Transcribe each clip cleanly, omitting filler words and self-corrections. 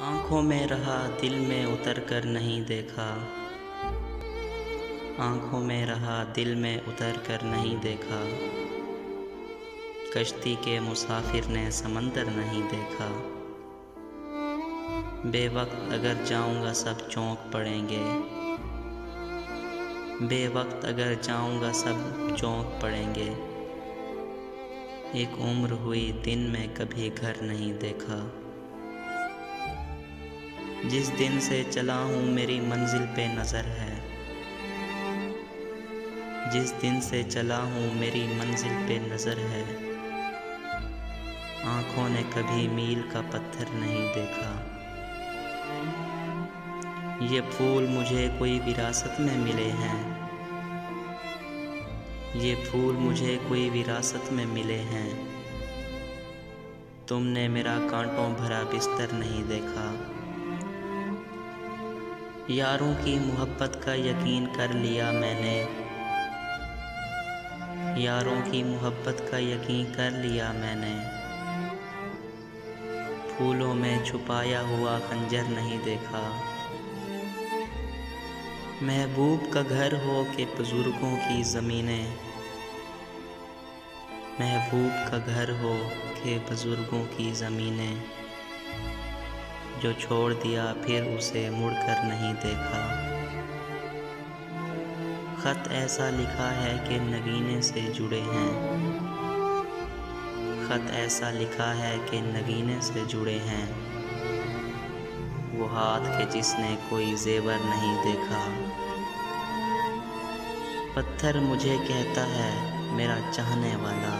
आँखों में रहा दिल में उतर कर नहीं देखा। आँखों में रहा दिल में उतर कर नहीं देखा। कश्ती के मुसाफिर ने समंदर नहीं देखा। बेवक्त अगर जाऊंगा सब चौंक पड़ेंगे। बेवक्त अगर जाऊंगा सब चौंक पड़ेंगे। एक उम्र हुई दिन में कभी घर नहीं देखा। जिस दिन से चला हूँ मेरी मंजिल पे नज़र है। जिस दिन से चला हूँ मेरी मंजिल पे नज़र है। आँखों ने कभी मील का पत्थर नहीं देखा। ये फूल मुझे कोई विरासत में मिले हैं। ये फूल मुझे कोई विरासत में मिले हैं। तुमने मेरा कांटों भरा बिस्तर नहीं देखा। यारों की मोहब्बत का यकीन कर लिया मैंने। यारों की मोहब्बत का यकीन कर लिया मैंने। फूलों में छुपाया हुआ खंजर नहीं देखा। महबूब का घर हो के बुजुर्गों की ज़मीनें। महबूब का घर हो के बुजुर्गों की ज़मीनें। जो छोड़ दिया फिर उसे मुड़कर नहीं देखा। ख़त ऐसा लिखा है कि नगीने से जुड़े हैं। ख़त ऐसा लिखा है कि नगीने से जुड़े हैं। वो हाथ के जिसने कोई ज़ेवर नहीं देखा। पत्थर मुझे कहता है मेरा चाहने वाला।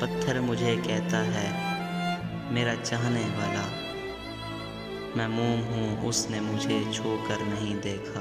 पत्थर मुझे कहता है मेरा चाहने वाला। मैं मोम हूँ उसने मुझे छू कर नहीं देखा।